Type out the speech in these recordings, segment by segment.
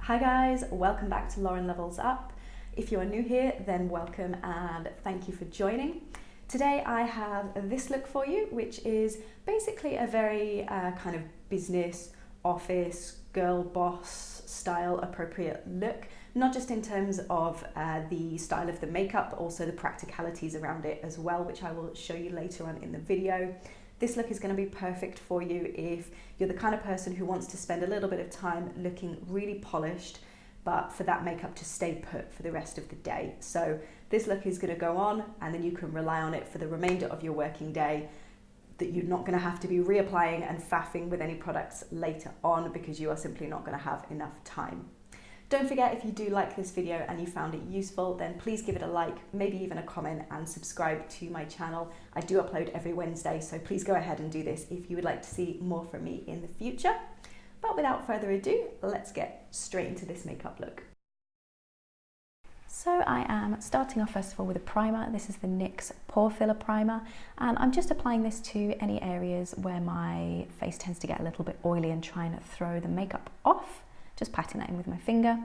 Hi guys, welcome back to Lauren Levels Up. If you are new here, then welcome and thank you for joining. Today I have this look for you, which is basically a very kind of business, office, girl boss style appropriate look. Not just in terms of the style of the makeup, but also the practicalities around it as well, which I will show you later on in the video. This look is going to be perfect for you if you're the kind of person who wants to spend a little bit of time looking really polished, but for that makeup to stay put for the rest of the day. So this look is going to go on and then you can rely on it for the remainder of your working day, that you're not going to have to be reapplying and faffing with any products later on because you are simply not going to have enough time. Don't forget, if you do like this video and you found it useful, then please give it a like, maybe even a comment, and subscribe to my channel. I do upload every Wednesday, so please go ahead and do this if you would like to see more from me in the future. But without further ado, let's get straight into this makeup look. So I am starting off first of all with a primer. This is the NYX Pore Filler Primer, and I'm just applying this to any areas where my face tends to get a little bit oily and trying to throw the makeup off. Just patting that in with my finger.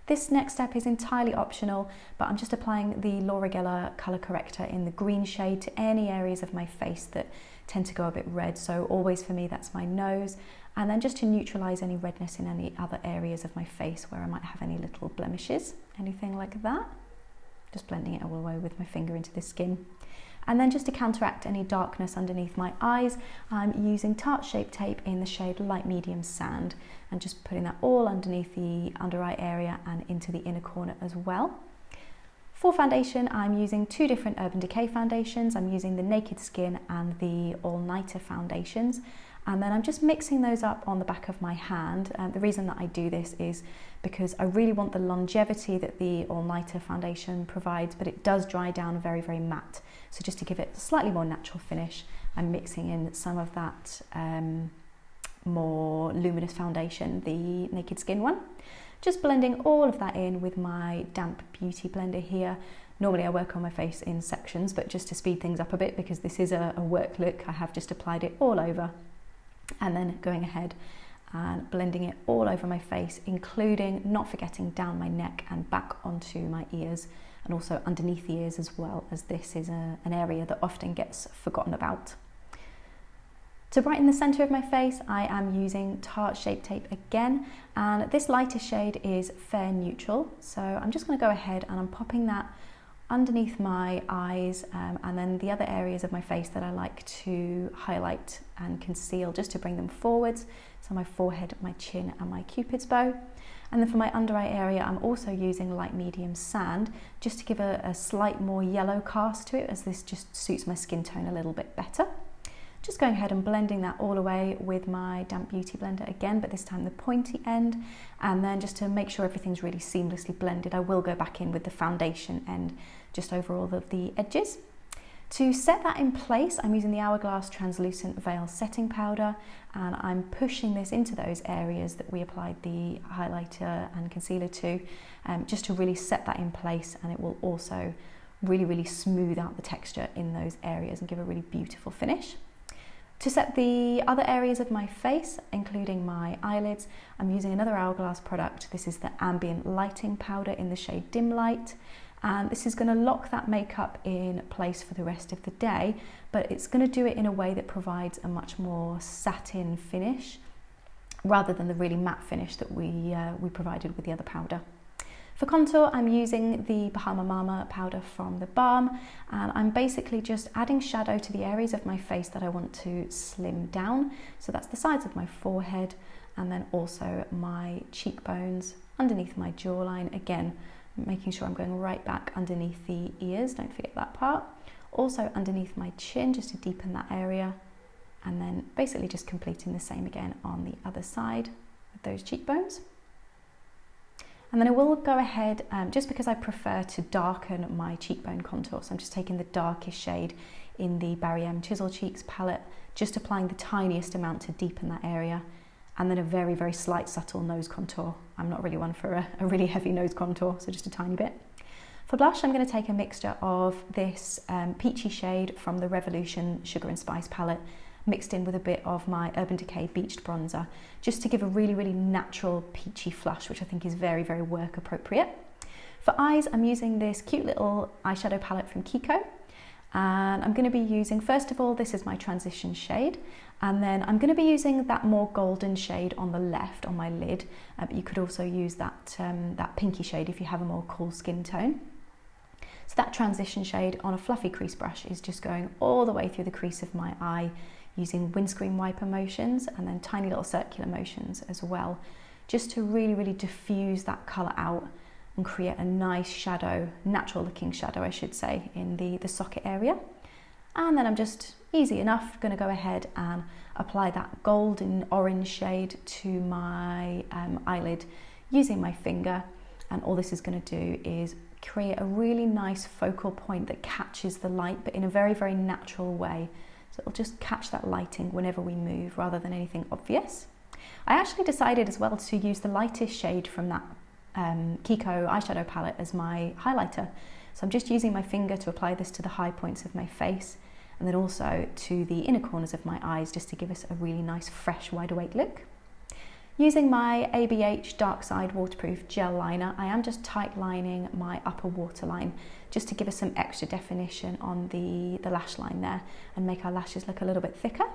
This next step is entirely optional, but I'm just applying the Laura Geller colour corrector in the green shade to any areas of my face that tend to go a bit red. So always for me, that's my nose. And then just to neutralise any redness in any other areas of my face where I might have any little blemishes, anything like that. Just blending it all the way with my finger into the skin. And then just to counteract any darkness underneath my eyes, I'm using Tarte Shape Tape in the shade Light Medium Sand, and just putting that all underneath the under eye area and into the inner corner as well. For foundation, I'm using two different Urban Decay foundations. I'm using the Naked Skin and the All Nighter foundations. And then I'm just mixing those up on the back of my hand. The reason that I do this is because I really want the longevity that the All Nighter foundation provides, but it does dry down very, very matte. So just to give it a slightly more natural finish, I'm mixing in some of that more luminous foundation, the Naked Skin one. Just blending all of that in with my damp beauty blender here. Normally I work on my face in sections, but just to speed things up a bit, because this is a work look, I have just applied it all over. And then going ahead and blending it all over my face, including not forgetting down my neck and back onto my ears, and also underneath the ears as well, as this is an area that often gets forgotten about. To brighten the centre of my face, I am using Tarte Shape Tape again, and this lighter shade is Fair Neutral. So I'm just going to go ahead and I'm popping that underneath my eyes, and then the other areas of my face that I like to highlight and conceal, just to bring them forwards. So my forehead, my chin and my Cupid's bow. And then for my under eye area, I'm also using Light Medium Sand, just to give a slight more yellow cast to it, as this just suits my skin tone a little bit better. Just going ahead and blending that all away with my damp beauty blender again, but this time the pointy end. And then just to make sure everything's really seamlessly blended, I will go back in with the foundation end just over all of the edges. To set that in place, I'm using the Hourglass Translucent Veil Setting Powder, and I'm pushing this into those areas that we applied the highlighter and concealer to, just to really set that in place, and it will also really, really smooth out the texture in those areas and give a really beautiful finish. To set the other areas of my face, including my eyelids, I'm using another Hourglass product. This is the Ambient Lighting Powder in the shade Dim Light. And this is going to lock that makeup in place for the rest of the day, but it's going to do it in a way that provides a much more satin finish, rather than the really matte finish that we provided with the other powder. For contour, I'm using the Bahama Mama powder from the Balm, and I'm basically just adding shadow to the areas of my face that I want to slim down. So that's the sides of my forehead, and then also my cheekbones, underneath my jawline, again, making sure I'm going right back underneath the ears, don't forget that part. Also underneath my chin, just to deepen that area, and then basically just completing the same again on the other side with those cheekbones. And then I will go ahead, just because I prefer to darken my cheekbone contour, so I'm just taking the darkest shade in the Barry M Chisel Cheeks palette, just applying the tiniest amount to deepen that area, and then a very, very slight subtle nose contour. I'm not really one for a really heavy nose contour, so just a tiny bit. For blush, I'm going to take a mixture of this peachy shade from the Revolution Sugar and Spice palette, mixed in with a bit of my Urban Decay Beached Bronzer, just to give a really, really natural peachy flush, which I think is very, very work appropriate. For eyes, I'm using this cute little eyeshadow palette from Kiko. And I'm going to be using, first of all, this is my transition shade, and then I'm going to be using that more golden shade on the left on my lid, but you could also use that, that pinky shade if you have a more cool skin tone. So that transition shade on a fluffy crease brush is just going all the way through the crease of my eye, using windscreen wiper motions and then tiny little circular motions as well, just to really, really diffuse that colour out and create a nice shadow, natural looking shadow I should say, in the socket area. And then I'm just, easy enough, going to go ahead and apply that golden orange shade to my eyelid using my finger, and all this is going to do is create a really nice focal point that catches the light, but in a very, very natural way. So it'll just catch that lighting whenever we move rather than anything obvious. I actually decided as well to use the lightest shade from that Kiko eyeshadow palette as my highlighter. So I'm just using my finger to apply this to the high points of my face, and then also to the inner corners of my eyes, just to give us a really nice fresh wide awake look. Using my ABH Darkside waterproof gel liner, I am just tight lining my upper waterline just to give us some extra definition on the lash line there and make our lashes look a little bit thicker.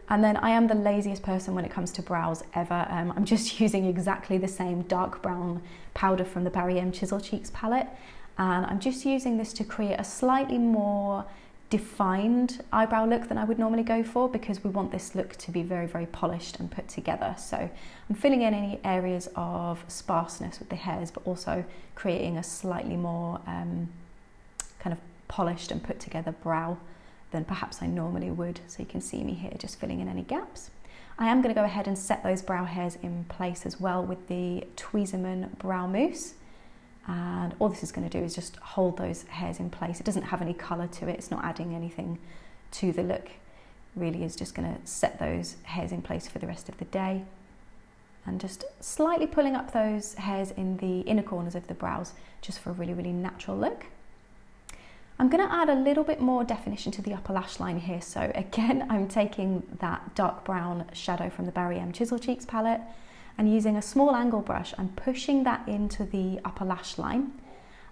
And then I am the laziest person when it comes to brows ever. I'm just using exactly the same dark brown powder from the Barry M Chisel Cheeks palette, and I'm just using this to create a slightly more defined eyebrow look than I would normally go for, because we want this look to be very, very polished and put together. So I'm filling in any areas of sparseness with the hairs, but also creating a slightly more kind of polished and put together brow than perhaps I normally would. So you can see me here just filling in any gaps. I am going to go ahead and set those brow hairs in place as well with the Tweezerman Brow Mousse. And all this is going to do is just hold those hairs in place. It doesn't have any colour to it, it's not adding anything to the look. It really is just going to set those hairs in place for the rest of the day. And just slightly pulling up those hairs in the inner corners of the brows, just for a really, really natural look. I'm going to add a little bit more definition to the upper lash line here. So again, I'm taking that dark brown shadow from the Barry M Chisel Cheeks palette, and using a small angle brush, I'm pushing that into the upper lash line,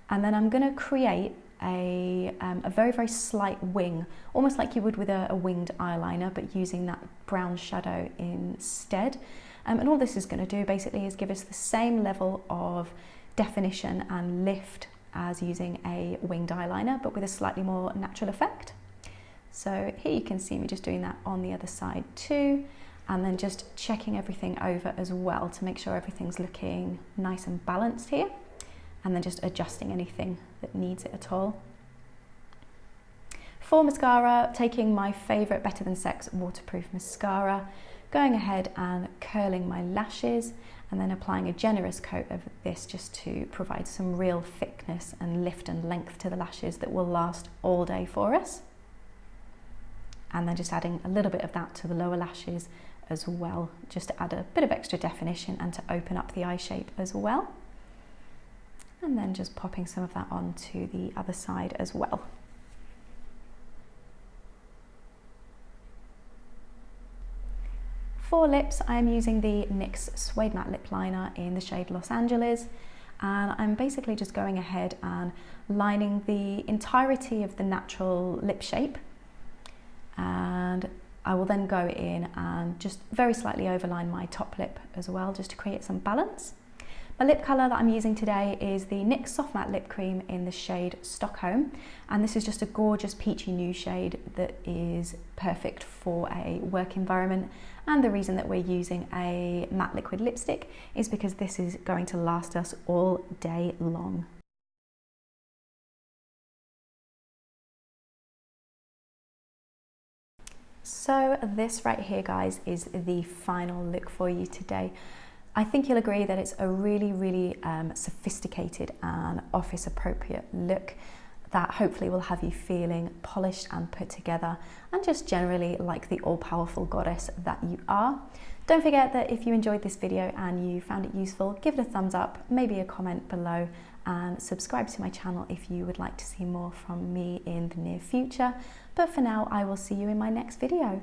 and then I'm going to create a very, very slight wing, almost like you would with a winged eyeliner, but using that brown shadow instead. And all this is going to do basically is give us the same level of definition and lift as using a winged eyeliner, but with a slightly more natural effect. So here you can see me just doing that on the other side too, and then just checking everything over as well to make sure everything's looking nice and balanced here, and then just adjusting anything that needs it at all. For mascara, taking my favourite Better Than Sex waterproof mascara, going ahead and curling my lashes, and then applying a generous coat of this just to provide some real thickness and lift and length to the lashes that will last all day for us. And then just adding a little bit of that to the lower lashes as well, just to add a bit of extra definition and to open up the eye shape as well. And then just popping some of that onto the other side as well. For lips, I am using the NYX Suede Matte Lip Liner in the shade Los Angeles, and I'm basically just going ahead and lining the entirety of the natural lip shape, and I will then go in and just very slightly overline my top lip as well, just to create some balance. My lip colour that I'm using today is the NYX Soft Matte Lip Cream in the shade Stockholm, and this is just a gorgeous peachy nude shade that is perfect for a work environment. And the reason that we're using a matte liquid lipstick is because this is going to last us all day long. So this right here, guys, is the final look for you today. I think you'll agree that it's a really, really sophisticated and office appropriate look that hopefully will have you feeling polished and put together, and just generally like the all-powerful goddess that you are. Don't forget that if you enjoyed this video and you found it useful, give it a thumbs up, maybe a comment below, and subscribe to my channel if you would like to see more from me in the near future. But for now, I will see you in my next video.